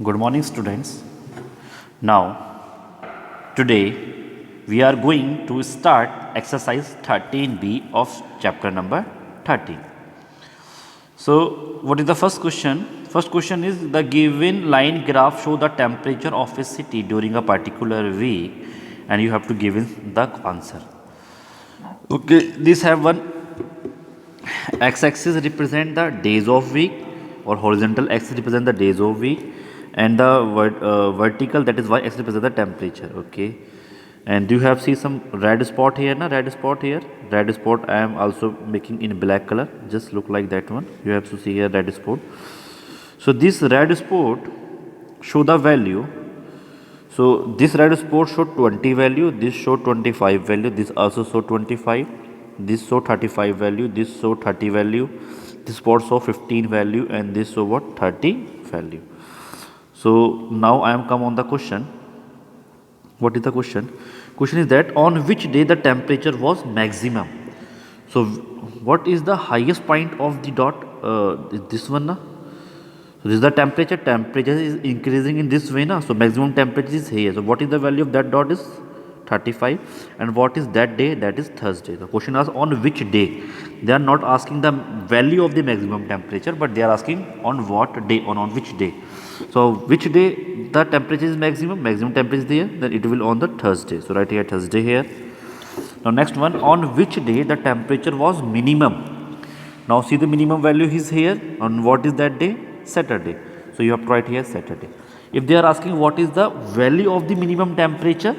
Good morning, students. Now, today we are going to start exercise 13b of chapter number 13. So, what is the first question? First question is the given line graph show the temperature of a city during a particular week, and you have to give in the answer. Okay, these have one x-axis represent the days of week, or horizontal axis represent the days of week, and the vertical, that is y-axis, represent the temperature. Okay, and you have see some red spot here, na, red spot here, red spot I am also making in black color, just look like that one. You have to see here red spot. So this red spot show the value. So this red spot show 20 value, this show 25 value, this also show 25, this show 35 value, this show 30 value, this spot show 15 value, and this show what, 30 value. So now I am come on the question. What is the question? Question is that on which day the temperature was maximum. So what is the highest point of the dot? This one, na? So this is the temperature. Temperature is increasing in this way, na? So maximum temperature is here. So what is the value of that dot is 35, and what is that day? That is Thursday. The question asks on which day. They are not asking the value of the maximum temperature, but they are asking on what day, on which day. So which day the temperature is maximum? Maximum temperature is there, then it will on the Thursday. So write here Thursday here. Now next one, on which day the temperature was minimum. Now see the minimum value is here. On what is that day? Saturday. So you have to write here Saturday. If they are asking what is the value of the minimum temperature,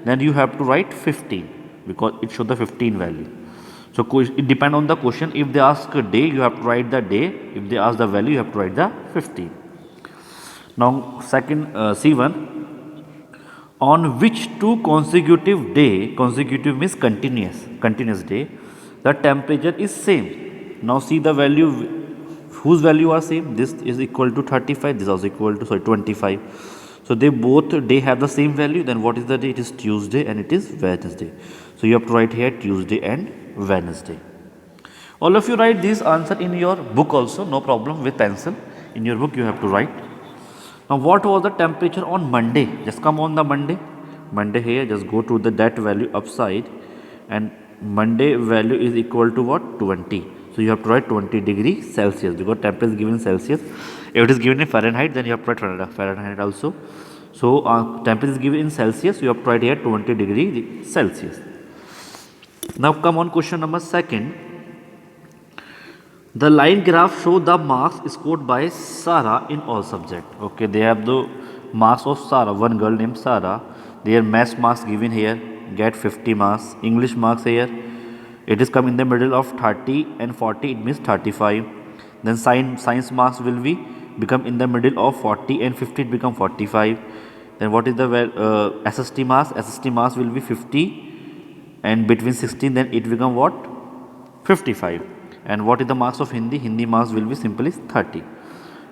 then you have to write 15, because it shows the 15 value. So it depends on the question. If they ask a day, you have to write the day. If they ask the value, you have to write the 15. Now second, C1, on which two consecutive day, consecutive means continuous day, the temperature is same. Now see the value, whose value are same. This is equal to 35, this is also equal to 25. So they both day have the same value. Then what is the day? It is Tuesday and it is Wednesday. So you have to write here Tuesday and Wednesday. All of you write this answer in your book also, no problem, with pencil. In your book you have to write. Now what was the temperature on Monday? Just come on the Monday here, just go to that value upside, and Monday value is equal to what? 20. So you have to write 20 degree Celsius, because temperature is given in Celsius. If it is given in Fahrenheit, then you have to write Fahrenheit also. So temperature is given in Celsius, you have to write here 20 degree Celsius. Now come on question number second. The line graph show the marks scored by Sarah in all subject. Okay, they have the marks of Sarah, one girl named Sarah. Their math marks given here, get 50 marks. English marks here, it is come in the middle of 30 and 40, it means 35. Then science marks will be become in the middle of 40 and 50, it become 45. Then what is the SST marks? SST marks will be 50 and between 16, then it become what? 55. And what is the marks of Hindi? Hindi marks will be simply 30.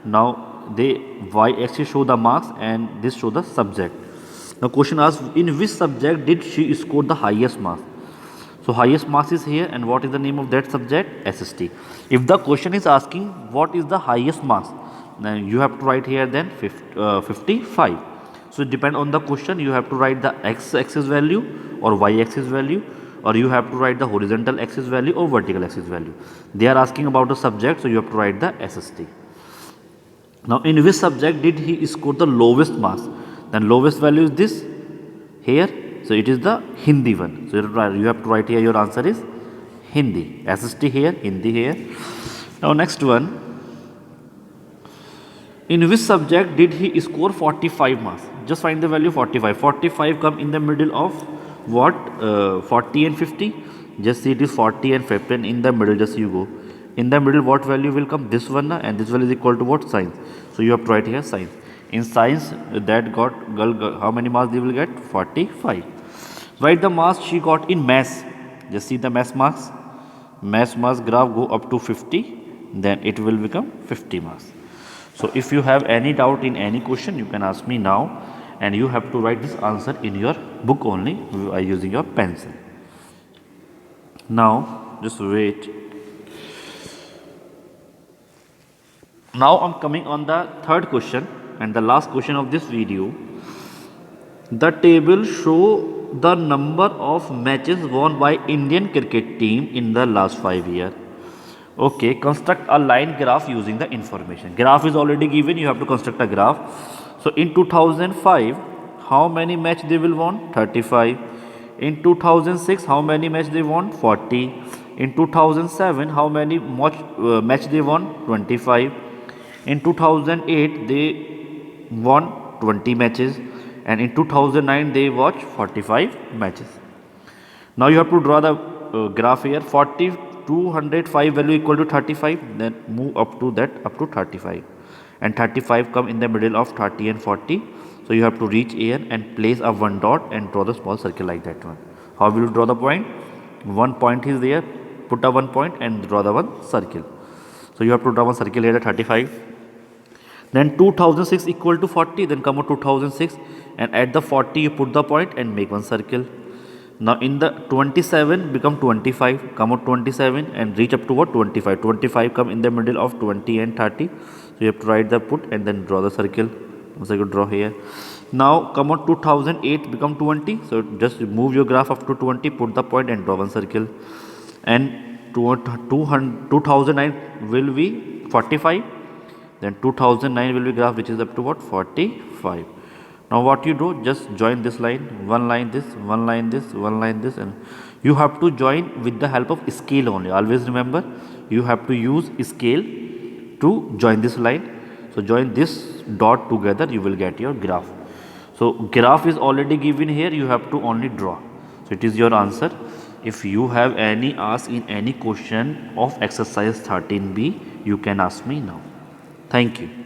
Now they y-axis show the marks and this show the subject. Now question asks, in which subject did she score the highest marks? So highest marks is here, and what is the name of that subject? SST. If the question is asking what is the highest marks, then you have to write here then 55. So it depend on the question, you have to write the x-axis value or y-axis value, or you have to write the horizontal axis value or vertical axis value. They are asking about the subject, so you have to write the SST. Now in which subject did he score the lowest marks? Then lowest value is this here. So it is the Hindi one. So you have to write here, your answer is Hindi. SST here, Hindi here. Now next one. In which subject did he score 45 marks? Just find the value 45. 45 come in the middle of what? 40 and 50. Just see it is 40 and 50, and in the middle just you go. In the middle what value will come? This one, and this value is equal to what? Science. So you have to write here science. In science, that girl, how many marks they will get? 45. Write the marks she got in maths. Just see the maths marks. Maths marks graph go up to 50, then it will become 50 marks. So if you have any doubt in any question, you can ask me now, and you have to write this answer in your book only by using your pencil. Now just wait. Now I'm coming on the third question. and the last question of this video. The table show the number of matches won by Indian cricket team in the last 5 years. Okay, construct a line graph using the information. Graph is already given, you have to construct a graph. So in 2005, how many match they will won? 35. In 2006, how many match they won? 40. In 2007, how many match they won? 25. In 2008, they won 20 matches, and in 2009 they watched 45 matches. Now you have to draw the graph here. 40 205 value equal to 35, then move up to that up to 35, and 35 come in the middle of 30 and 40. So you have to reach here and place a one dot and draw the small circle like that one. How will you draw the point? One point is there, put a one point and draw the one circle. So you have to draw one circle here at 35. Then 2006 equal to 40, then come out 2006, and at the 40 you put the point and make one circle. Now in the 27 become 25, come out 27 and reach up to what? 25. 25 come in the middle of 20 and 30. So you have to write the put and then draw the circle. Circle draw here. Now come out 2008 become 20. So just move your graph up to 20, put the point and draw one circle. And 2009 will be 45. Then 2009 will be graph which is up to what? 45. Now what you do, just join this line, one line this, one line this, one line this, and you have to join with the help of scale only. Always remember, you have to use scale to join this line. So join this dot together, you will get your graph. So graph is already given here, you have to only draw. So it is your answer. If you have any ask in any question of exercise 13b, you can ask me now. Thank you.